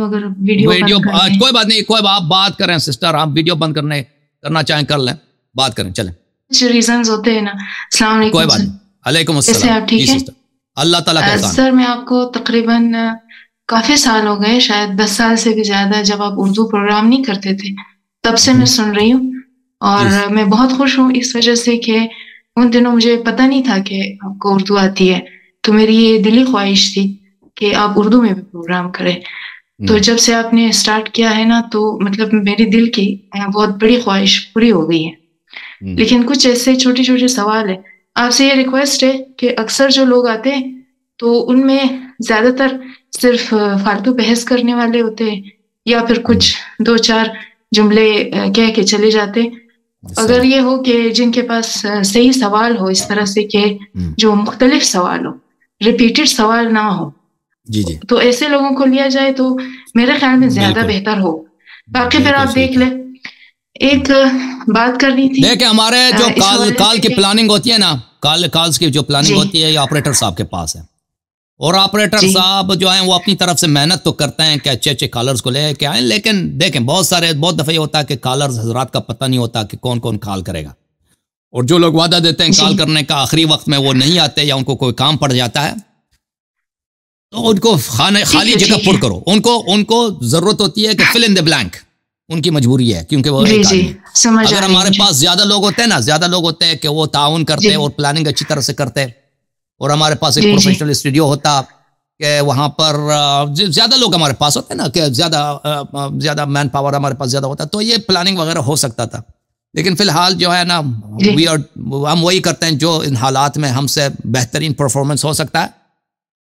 اگر ویڈیو کوئی بات نہیں، کوئی آپ بات کریں سسٹر، آپ ویڈیو بند کرنا چاہیں کر لیں، بات کریں، چلیں. کچھ ریزنز ہوتے ہیں نا. السلام علیکم. کوئی بات نہیں. علیکم السلام. کیسے آپ ٹھیک ہیں؟ اللہ تعالیٰ کا احسان. سر میں آپ کو تقریباً کافی سال ہو گئے، شاید 10 سال سے بھی زیادہ، جب آپ اردو پروگرام نہیں کرتے تھے تب سے میں سن رہی ہوں، اور میں بہت خوش ہوں اس وجہ سے کہ ان دنوں مجھے پتہ نہیں تھا کہ آپ کو اردو آتی ہے، تو میری یہ دلی خواہش تھی کہ آپ اردو میں بھی پروگرام کریں. تو جب سے آپ نے اسٹارٹ کیا ہے نا، تو مطلب میری دل کی بہت بڑی خواہش پوری ہو گئی ہے. لیکن کچھ ایسے چھوٹے چھوٹے سوال ہیں، آپ سے یہ ریکویسٹ ہے کہ اکثر جو لوگ آتے ہیں تو ان میں زیادہ تر صرف فالتو بحث کرنے والے ہوتے ہیں، یا پھر کچھ 2-4 جملے کہہ کے چلے جاتے. اگر یہ ہو کہ جن کے پاس صحیح سوال ہو، اس طرح سے کہ جو مختلف سوال ہو، ریپیٹڈ سوال نہ ہو، تو ایسے لوگوں کو لیا جائے تو میرے خیال میں زیادہ بہتر ہو. باقی پھر آپ دیکھ لیں. ایک بات کرنی تھی، دیکھیں ہمارے جو کال کی پلاننگ ہوتی ہے نا، کالز کی جو پلاننگ ہوتی ہے یہ آپریٹر صاحب کے پاس ہے، اور آپریٹر صاحب جو ہیں وہ اپنی طرف سے محنت تو کرتے ہیں کہ اچھے اچھے کالرز کو لے کے آئیں، لیکن دیکھیں بہت دفعہ یہ ہوتا ہے کہ کالرز حضرات کا پتہ نہیں ہوتا کہ کون کون کال کرے گا، اور جو لوگ وعدہ دیتے ہیں کال کرنے کا آخری وقت میں وہ نہیں آتے، یا ان کو کوئی کام پڑ جاتا ہے، تو ان کو خالی جگہ پر کرو. ان کو ضرورت ہوتی ہے کہ فل ان دی بلینک، ان کی مجبوری ہے، کیونکہ وہ اگر ہمارے پاس زیادہ لوگ ہوتے ہیں نا، زیادہ لوگ ہوتے ہیں کہ وہ تعاون کرتے اور پلاننگ اچھی طرح سے کرتے، اور ہمارے پاس ایک پروفیشنل اسٹوڈیو ہوتا کہ وہاں پر زیادہ لوگ ہمارے پاس ہوتے ہیں نا، کہ زیادہ مین پاور ہمارے پاس زیادہ ہوتا، تو یہ پلاننگ وغیرہ ہو سکتا تھا. لیکن فی الحال جو ہے نا ہم وہی کرتے ہیں جو ان حالات میں ہم سے بہترین پرفارمنس ہو سکتا ہے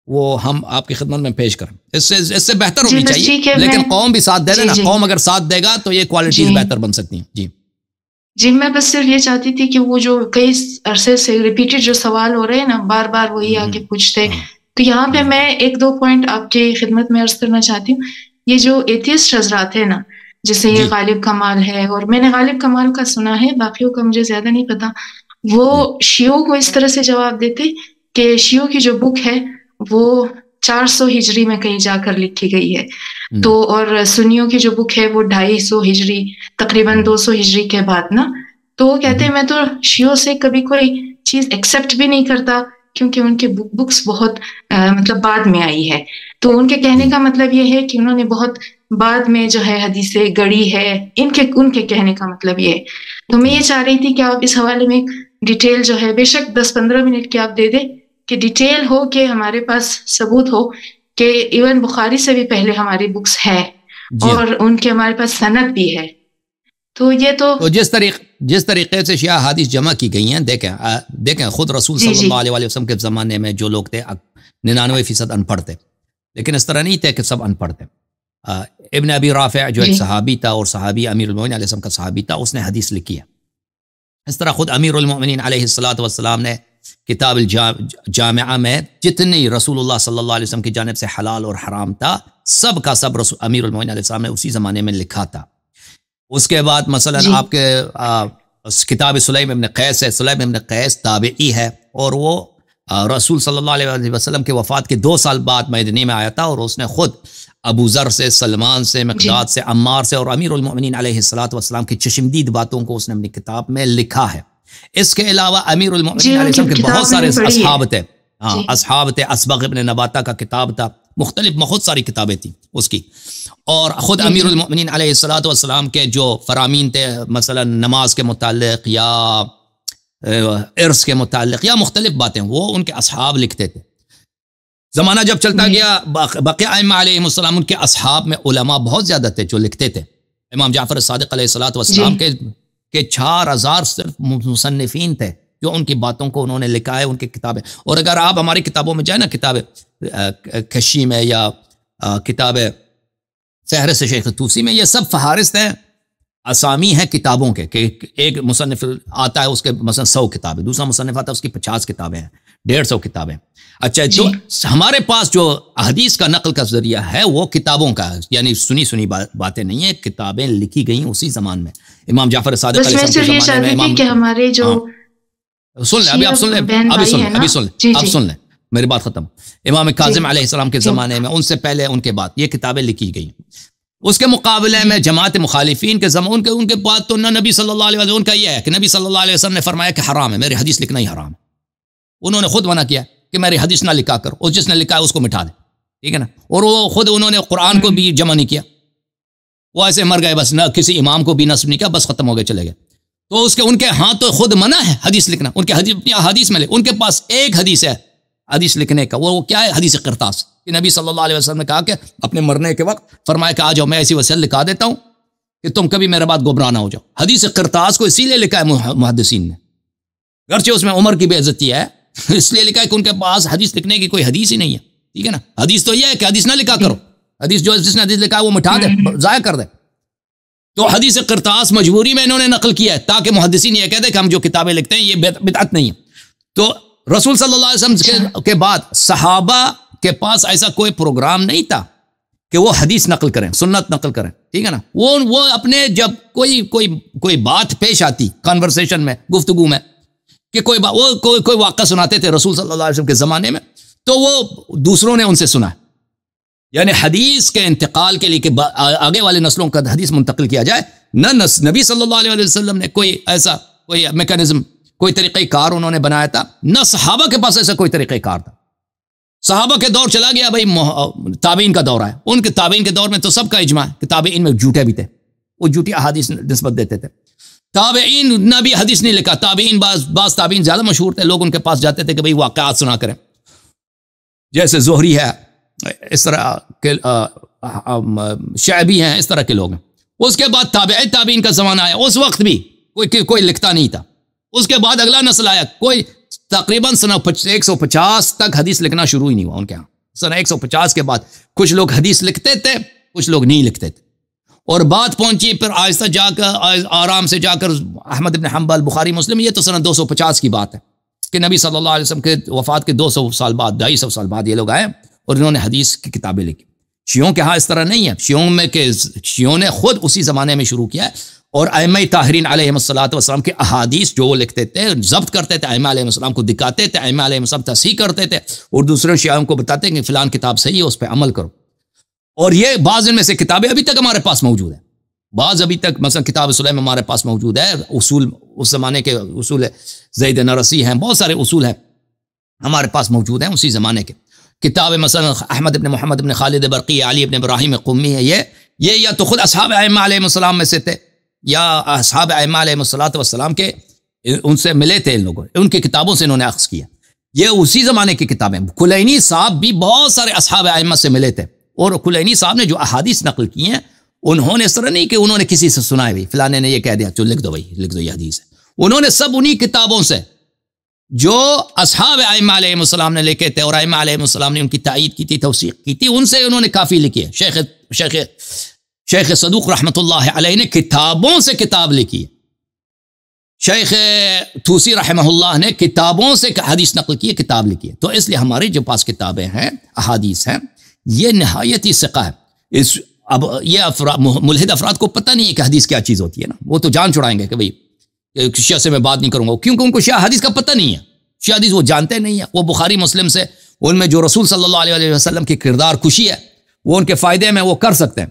وہ ہم آپ کی خدمت میں پیش کریں. اس سے بہتر ہونی چاہیے، لیکن قوم بھی ساتھ دے نا، قوم اگر ساتھ دے گا تو یہ کوالٹیز بہتر بن سکتی ہیں. جی میں بس صرف یہ چاہتی تھی کہ وہ جو کئی عرصے سے ریپیٹڈ جو سوال ہو رہے ہیں نا، بار بار وہی آ کے پوچھتے، تو یہاں پہ میں 1-2 پوائنٹ آپ کی خدمت میں عرض کرنا چاہتی ہوں. یہ جو ایتھیسٹ حضرات ہیں نا، جیسے یہ غالب کمال ہے، اور میں نے غالب کمال کا سنا ہے، باقیوں کا مجھے زیادہ نہیں پتا، وہ شیعوں کو اس طرح سے جواب دیتے کہ شیعوں کی جو بک ہے وہ 400 ہجری میں کہیں جا کر لکھی گئی ہے، تو اور سنیوں کی جو بک ہے وہ 250 ہجری، تقریباً 200 ہجری کے بعد نا. تو وہ کہتے ہیں میں تو شیعوں سے کبھی کوئی چیز ایکسیپٹ بھی نہیں کرتا، کیونکہ ان کے بکس بہت مطلب بعد میں آئی ہے. تو ان کے کہنے کا مطلب یہ ہے کہ انہوں نے بہت بعد میں جو ہے حدیثیں گڑی ہے، ان کے کہنے کا مطلب یہ ہے. تو میں یہ چاہ رہی تھی کہ آپ اس حوالے میں ڈیٹیل جو ہے، بے شک 10-15 منٹ کی آپ دے دیں، کہ ڈیٹیل ہو، کہ ہمارے پاس ثبوت ہو کہ ایون بخاری سے بھی پہلے ہماری بکس ہے، اور ان کے ہمارے پاس سند بھی ہے. تو یہ تو جس طریقے سے شیعہ حدیث جمع کی گئی ہیں، دیکھیں خود رسول صلی اللہ علیہ وسلم کے زمانے میں جو لوگ تھے 99% ان پڑھ تھے، لیکن اس طرح نہیں تھے کہ سب ان پڑھ تھے. ابن ابی رافع جو ایک صحابی تھا، اور صحابی امیر المومنین علیہ السلام کا صحابی تھا، اس نے حدیث لکھی ہے. اس طرح خود امیر المومنین علیہ السلام نے کتاب الجامعہ میں جتنی رسول اللہ صلی اللہ علیہ وسلم کی جانب سے حلال اور حرام تھا، سب کا سب امیر المومنین علیہ السلام نے اسی زمانے میں لکھا تھا. اس کے بعد مثلا آپ کے کتاب سلیم ابن قیس ہے. سلیم ابن قیس تابعی ہے، اور وہ رسول صلی اللہ علیہ وسلم کے وفات کے 2 سال بعد مدینے میں آیا تھا، اور اس نے خود ابو ذر سے، سلمان سے، مقداد سے، عمار سے، اور امیر المومنین علیہ السلام کی چشمدید باتوں کو اس نے اپنی کتاب میں لکھا ہے. اس کے علاوہ امیر المومنین علیہ السلام کے بہت سارے اصحاب تھے. اصحاب تھے. اسبغ ابن نباتہ کا کتاب تھا، مختلف بہت ساری کتابیں تھیں اس کی. اور خود امیر المومنین علیہ السلام کے جو فرامین تھے، مثلا نماز کے متعلق یا عرس کے متعلق یا مختلف باتیں، وہ ان کے اصحاب لکھتے تھے. زمانہ جب چلتا گیا، بقیہ ائمہ علیہم السلام، ان کے اصحاب میں علماء بہت زیادہ تھے جو لکھتے تھے. امام جعفر صادق علیہ السلام کے 4000 صرف مصنفین تھے جو ان کی باتوں کو انہوں نے لکھا ہے، ان کی کتابیں. اور اگر آپ ہماری کتابوں میں جائیں نا، کتاب کشی میں یا کتاب فہرست شیخ طوسی میں، یہ سب فہارست ہیں، اسامی ہیں کتابوں کے، کہ ایک مصنف آتا ہے اس کے مثلا 100 کتابیں، دوسرا مصنف آتا ہے اس کی 50 کتابیں ہیں، 150 کتابیں. اچھا، جو ہمارے پاس جو حدیث کا نقل کا ذریعہ ہے وہ کتابوں کا، یعنی سنی باتیں نہیں ہیں، کتابیں لکھی گئیں اسی زمان میں. امام جعفر صادق علیہ السلام کے زمانے میں. کہ ہمارے جو سن لیں، ابھی آپ سن لیں، اب سن لیں. میری بات ختم. امام کاظم علیہ السلام کے زمانے میں، ان سے پہلے، ان کے بعد یہ کتابیں لکھی گئی. اس کے مقابلے میں جماعت مخالفین کے زمان ان کے بعد تو نہ نبی صلی اللہ علیہ وسلم، ان کا یہ ہے کہ نبی صلی اللہ علیہ وسلم نے فرمایا کہ حرام ہے، میری حدیث لکھنا ہی حرام ہے. انہوں نے خود منع کیا کہ میری حدیث نہ لکھا کرو، اور جس نے لکھا ہے اس کو مٹا دے. ٹھیک ہے نا. اور وہ خود انہوں نے قرآن کو بھی جمع نہیں کیا، وہ ایسے مر گئے، بس نہ کسی امام کو بھی نصب نہیں کیا، بس ختم ہو گئے، چلے گئے. تو ان کے ہاں تو خود منع ہے حدیث لکھنا، ان کے حدیث میں ان کے پاس ایک حدیث ہے حدیث لکھنے کا، وہ کیا ہے؟ حدیث قرطاس. کہ نبی صلی اللہ علیہ وسلم نے کہا کہ اپنے مرنے کے وقت فرمایا کہ آ جاؤ، میں ایسی وصیت لکھا دیتا ہوں کہ تم کبھی میرے بعد گمراہ نہ ہو جاؤ. حدیث قرطاس کو اسی لیے لکھا ہے محدثین نے، گرچہ اس میں عمر کی بے عزتی ہے، اس لیے لکھا ہے کہ ان کے پاس حدیث لکھنے کی کوئی حدیث ہی نہیں ہے. ٹھیک ہے نا. حدیث تو یہ ہے کہ حدیث نہ لکھا کرو، حدیث جس نے حدیث لکھا ہے وہ مٹا دے، ضائع کر دے. تو حدیث قرطاس مجبوری میں انہوں نے نقل کیا ہے تاکہ محدثین یہ کہتے ہیں کہ ہم جو کتابیں لکھتے ہیں یہ بدعت نہیں ہے. تو رسول صلی اللہ علیہ وسلم کے بعد صحابہ کے پاس ایسا کوئی پروگرام نہیں تھا کہ وہ حدیث نقل کریں، سنت نقل کریں. ٹھیک ہے نا. وہ اپنے جب کوئی بات پیش آتی کنورسیشن میں، گفتگو میں، کہ کوئی واقعہ سناتے تھے رسول صلی اللہ علیہ وسلم کے زمانے میں، تو وہ دوسروں نے ان سے سنا. یعنی حدیث کے انتقال کے لیے کہ آگے والے نسلوں کا حدیث منتقل کیا جائے، نہ نبی صلی اللہ علیہ وسلم نے کوئی ایسا کوئی میکانزم، کوئی طریقہ کار انہوں نے بنایا تھا، نہ صحابہ کے پاس ایسا کوئی طریقہ کار تھا. صحابہ کے دور چلا گیا بھائی، تابعین کا دور ہے. ان کے تابعین کے دور میں تو سب کا اجماع ہے کہ تابعین میں جھوٹے بھی تھے، وہ جھوٹی احادیث نسبت دیتے تھے. تابعین نہ بھی حدیث نہیں لکھا. تابعین بعض تابعین زیادہ مشہور تھے، لوگ ان کے پاس جاتے تھے کہ بھئی واقعات سنا کریں، جیسے زہری ہے، اس طرح کے شعبی ہیں، اس طرح کے لوگ ہیں. اس کے بعد تابعین کا زمانہ آیا، اس وقت بھی کوئی لکھتا نہیں تھا. اس کے بعد اگلا نسل آیا، کوئی تقریباً سنہ 150 تک حدیث لکھنا شروع ہی نہیں ہوا ان کے ہاں. سنہ 150 کے بعد کچھ لوگ حدیث لکھتے تھے، کچھ لوگ نہیں لکھتے تھے. اور بات پہنچی پھر آہستہ جا کر، آرام سے جا کر احمد بن حنبل، بخاری، مسلم، یہ تو سنہ 250 کی بات ہے کہ نبی صلی اللہ علیہ وسلم کے وفات کے 200 سال بعد، 250 سال بعد یہ لوگ آئے اور انہوں نے حدیث کی کتابیں لکھی. شیعوں کے ہاں اس طرح نہیں ہے. شیعوں نے خود اسی زمانے میں شروع کیا ہے، اور ائمہ طاہرین علیہم السلام کے احادیث جو وہ لکھتے تھے، ضبط کرتے تھے، ائمہ علیہم السلام کو دکھاتے تھے، ائمہ علیہم السلام تصحیح کرتے تھے، اور دوسرے شیعوں کو بتاتے ہیں کہ فلان کتاب صحیح ہے، اس پہ عمل کرو. اور یہ بعض ان میں سے کتابیں ابھی تک ہمارے پاس موجود ہیں. بعض ابھی تک، مثلا کتاب سلیم ہمارے پاس موجود ہے. اصول اس زمانے کے اصول زید نرسی ہیں، بہت سارے اصول ہیں ہمارے پاس موجود ہیں اسی زمانے کے. کتاب مثلا احمد ابن محمد ابن خالد برقی، علی ابن ابراہیم قمی ہے. یہ یا تو خود اصحاب ائمہ علیہم السلام میں سے تھے، یا اصحاب ائمہ علیہم السلام کے ان سے ملے تھے، ان لوگوں ان کی کتابوں سے انہوں نے اخذ کیا. یہ اسی زمانے کی کتابیں. کلینی صاحب بھی بہت سارے اصحاب ائمہ سے ملے تھے، اور کلینی صاحب نے جو احادیث نقل کی ہیں، انہوں نے اس طرح نہیں کہ انہوں نے کسی سے سنا ہے بھائی فلانے نے یہ کہہ دیا چلو لکھ دو بھائی، لکھ دو یہ حدیث ہے. انہوں نے سب انہی کتابوں سے جو اصحاب ائمہ علیہم السلام نے لکھے تھے، اور ائمہ علیہم السلام نے ان کی تائید کی تھی، توثیق کی تھی، ان سے انہوں نے کافی لکھی ہے. شیخ صدوق رحمۃ اللہ علیہ نے کتابوں سے کتاب لکھی ہے. شیخ توسی رحمہ اللہ نے کتابوں سے حدیث نقل کی ہے، کتاب لکھی ہے. تو اس لیے ہماری جو پاس کتابیں ہیں، احادیث ہیں، یہ نہایت ہی ثقہ ہے. اب یہ ملحد افراد کو پتہ نہیں ہے کہ حدیث کیا چیز ہوتی ہے نا، وہ تو جان چھڑائیں گے کہ بھئی شیعہ سے میں بات نہیں کروں گا، کیونکہ ان کو شیعہ حدیث کا پتہ نہیں ہے. شیعہ حدیث وہ جانتے نہیں ہیں. وہ بخاری مسلم سے ان میں جو رسول صلی اللہ علیہ وسلم کی کردار کشی ہے، وہ ان کے فائدے میں وہ کر سکتے ہیں.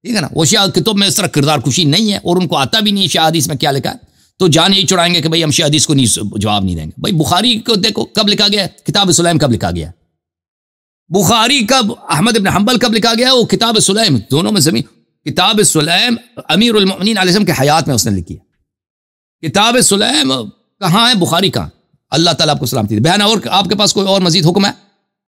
ٹھیک ہے نا. وہ شیعہ کتب میں اس طرح کردار کشی نہیں ہے، اور ان کو آتا بھی نہیں شیعہ حدیث میں کیا لکھا ہے، تو جان یہی چھڑائیں گے کہ بھئی ہم شیعہ حدیث کو جواب نہیں دیں گے. بھئی بخاری کو دیکھو کب لکھا گیا ہے، کتاب سلیم کب لکھا گیا ہے. بخاری کب، احمد بن حنبل کب لکھا گیا، وہ کتاب سلیم، دونوں میں زمین. کتاب سلیم امیر المؤمنین علیہ السلام کے حیات میں اس نے لکھی ہے. کتاب سلیم کہاں ہے، بخاری کہاں. اللہ تعالیٰ آپ کو سلامتی دے. بہن اور آپ کے پاس کوئی اور مزید حکم ہے؟